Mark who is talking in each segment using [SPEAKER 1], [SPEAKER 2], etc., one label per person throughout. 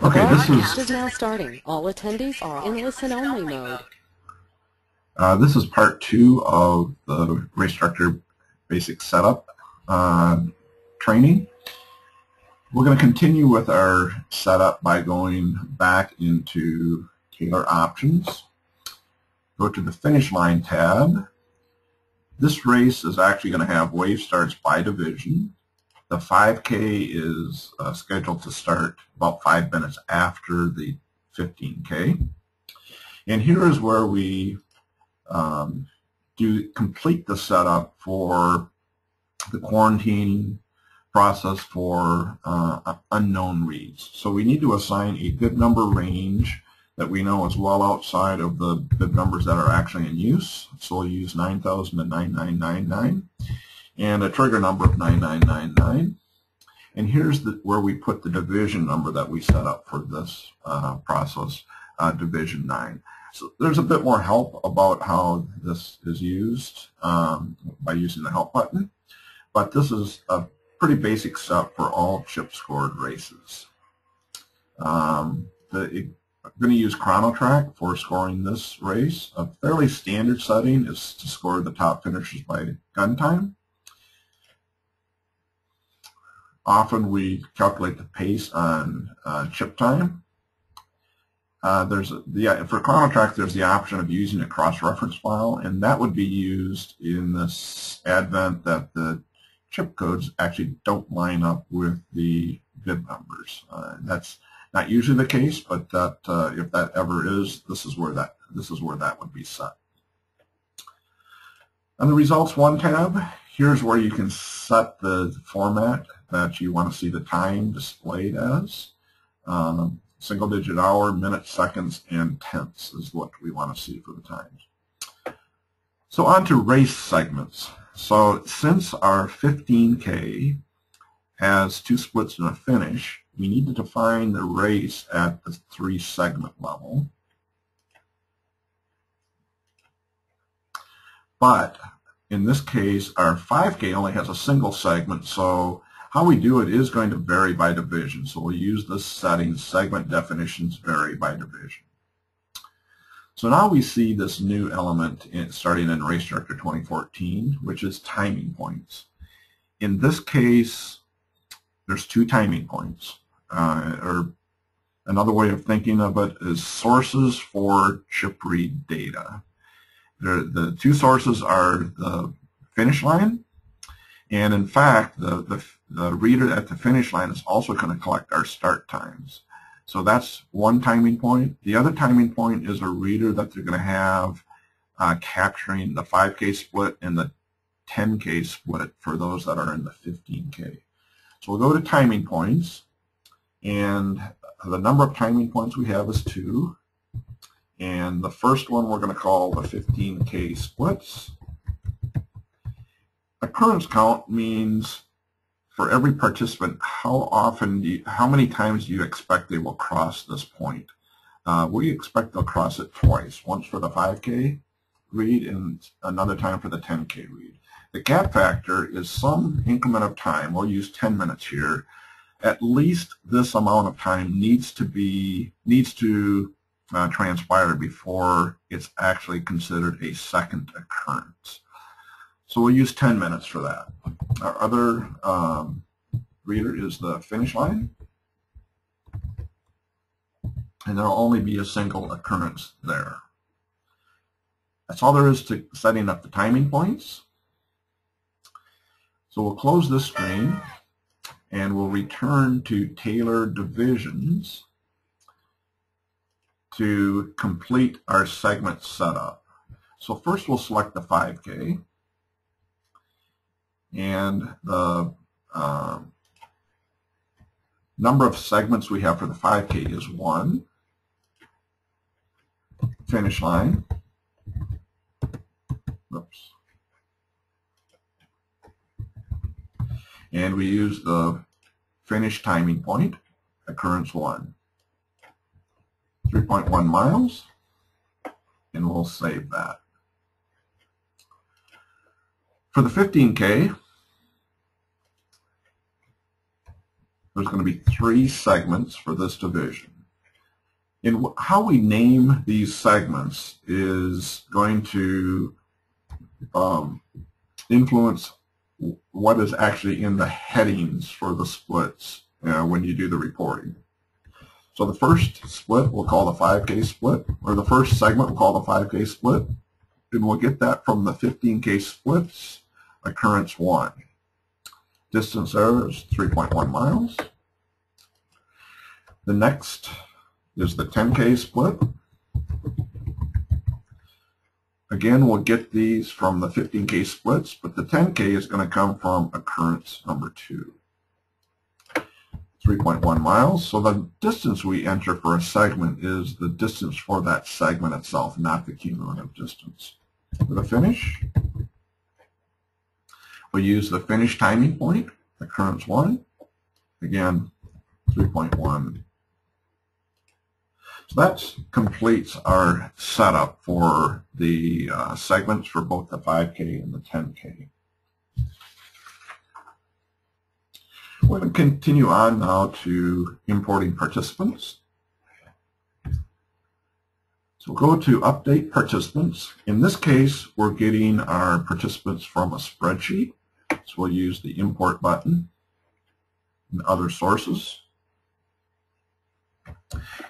[SPEAKER 1] Okay, this
[SPEAKER 2] is now starting. All attendees are in listen-only mode.
[SPEAKER 1] this is part 2 of the race director basic setup training. We're going to continue with our setup by going back into Tailor Options. Go to the Finish Line tab. This race is actually going to have wave starts by division. The 5K is scheduled to start about 5 minutes after the 15K. And here is where we complete the setup for the quarantining process for unknown reads. So we need to assign a bib number range that we know is well outside of the bib numbers that are actually in use. So we'll use 9,000 to 9999 and a trigger number of 9999. And here's where we put the division number that we set up for this process, division 9. So there's a bit more help about how this is used by using the help button, but this is a pretty basic step for all chip scored races. I'm going to use ChronoTrack for scoring this race. A fairly standard setting is to score the top finishers by gun time. Often we calculate the pace on chip time. For ChronoTrack, there's the option of using a cross-reference file, and that would be used in this advent that the chip codes actually don't line up with the bib numbers. That's not usually the case, but that if that ever is, this is where that would be set. On the Results 1 tab, here's where you can set the format that you want to see the time displayed as. Single-digit hour, minutes, seconds, and tenths is what we want to see for the times. So on to race segments. So since our 15K has 2 splits and a finish, we need to define the race at the 3-segment level. But in this case, our 5K only has a single segment, so how we do it is going to vary by division. So we'll use this setting, segment definitions vary by division. So now we see this new element starting in Race Director 2014, which is timing points. In this case, there's 2 timing points. Or another way of thinking of it is sources for chip read data. The 2 sources are the finish line, and in fact, the reader at the finish line is also going to collect our start times. So that's one timing point. The other timing point is a reader that they're going to have capturing the 5K split and the 10K split for those that are in the 15K. So we'll go to timing points, and the number of timing points we have is 2. And the first one we're going to call the 15K splits. Occurrence count means for every participant, how many times do you expect they will cross this point? We expect they'll cross it twice, once for the 5K read and another time for the 10K read. The gap factor is some increment of time. We'll use 10 minutes here. At least this amount of time needs to transpire before it's actually considered a second occurrence. So we'll use 10 minutes for that. Our other reader is the finish line, and there will only be a single occurrence there. That's all there is to setting up the timing points. So we'll close this screen, and we'll return to Tailor Divisions to complete our segment setup. So first we'll select the 5K, and the number of segments we have for the 5K is 1. Finish line. Oops. And we use the finish timing point, occurrence 1. 3.1 miles, and we'll save that. For the 15K, there's going to be 3 segments for this division. And how we name these segments is going to influence what is actually in the headings for the splits when you do the reporting. So the first split we'll call the 5K split, or the first segment we'll call the 5K split, and we'll get that from the 15K splits, occurrence 1. Distance there is 3.1 miles. The next is the 10K split. Again, we'll get these from the 15K splits, but the 10K is going to come from occurrence number 2. 3.1 miles. So the distance we enter for a segment is the distance for that segment itself, not the cumulative distance. For the finish, we'll use the finish timing point, occurrence 1. Again, 3.1. So that completes our setup for the segments for both the 5K and the 10K. We're going to continue on now to importing participants. So we'll go to update participants. In this case, we're getting our participants from a spreadsheet. So we'll use the import button and other sources.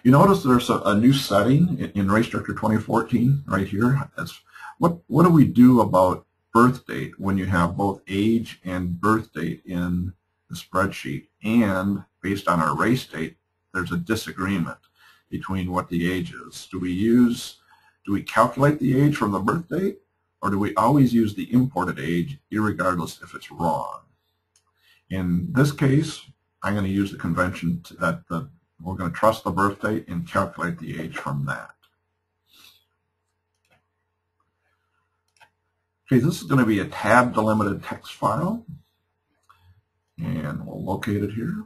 [SPEAKER 1] You notice there's a new setting in Race Director 2014 right here. That's what do we do about birth date when you have both age and birth date in the spreadsheet, and based on our race date there's a disagreement between what the age is. Do we calculate the age from the birth date, or do we always use the imported age irregardless if it's wrong? In this case, I'm going to use the convention that we're going to trust the birth date and calculate the age from that. Okay, this is going to be a tab delimited text file, and we'll locate it here.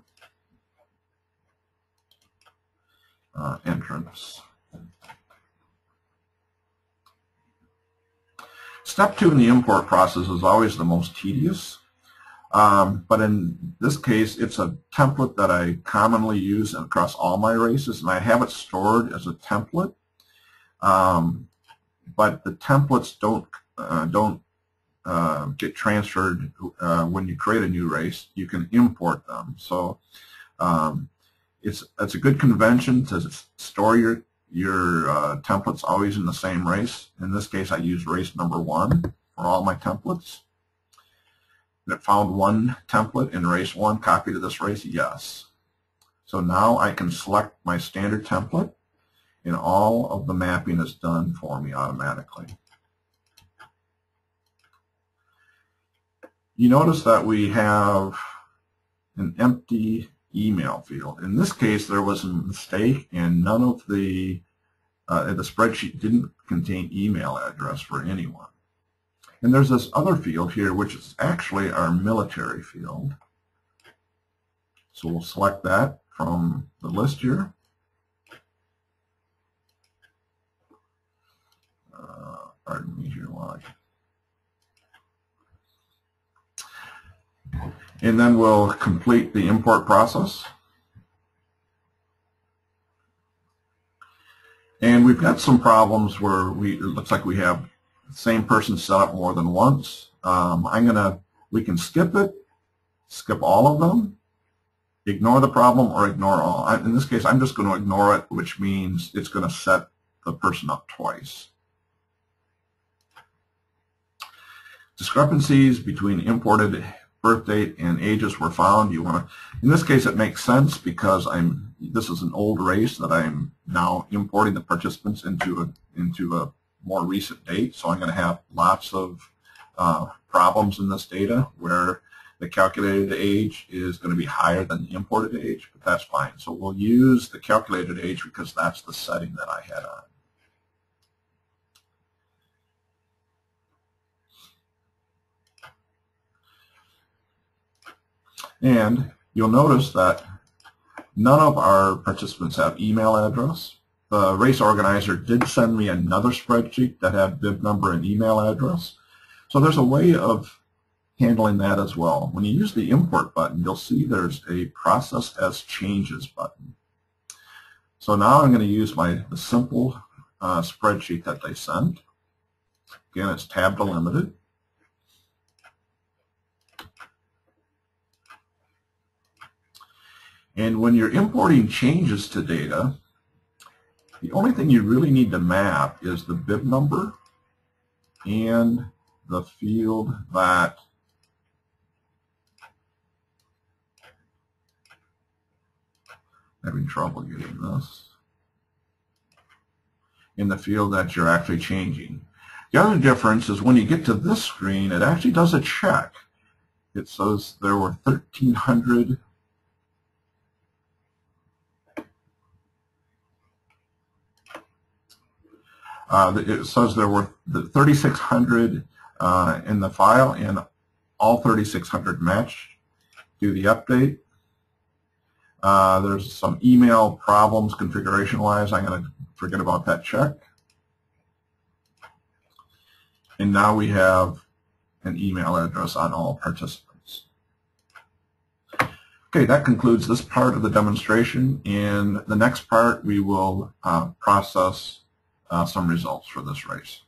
[SPEAKER 1] Entrance. Step 2 in the import process is always the most tedious, but in this case it's a template that I commonly use across all my races, and I have it stored as a template, but the templates don't get transferred when you create a new race. You can import them. So it's a good convention to store your templates always in the same race. In this case, I use race number 1 for all my templates. And it found one template in race 1, copy to this race, yes. So now I can select my standard template, and all of the mapping is done for me automatically. You notice that we have an empty email field. In this case, there was a mistake, and none of the spreadsheet didn't contain email address for anyone. And there's this other field here, which is actually our military field. So we'll select that from the list here. Pardon me here while and then we'll complete the import process. And we've got some problems where it looks like we have the same person set up more than once. We can skip it, skip all of them, ignore the problem, or ignore all. In this case, I'm just going to ignore it, which means it's going to set the person up twice. Discrepancies between imported birth date and ages were found. In this case, it makes sense because this is an old race that I'm now importing the participants into a more recent date. So I'm going to have lots of problems in this data where the calculated age is going to be higher than the imported age, but that's fine. So we'll use the calculated age because that's the setting that I had on. And you'll notice that none of our participants have email address. The race organizer did send me another spreadsheet that had bib number and email address. So there's a way of handling that as well. When you use the import button, you'll see there's a process as changes button. So now I'm going to use the simple spreadsheet that they sent. Again, it's tab delimited. And when you're importing changes to data, the only thing you really need to map is the bib number and the field that having trouble getting this in the field that you're actually changing. The other difference is when you get to this screen, it actually does a check. It says there were 1,300 it says there were 3,600 in the file, and all 3,600 matched. Do the update. There's some email problems configuration-wise. I'm going to forget about that check. And now we have an email address on all participants. Okay, that concludes this part of the demonstration. In the next part, we will process some results for this race.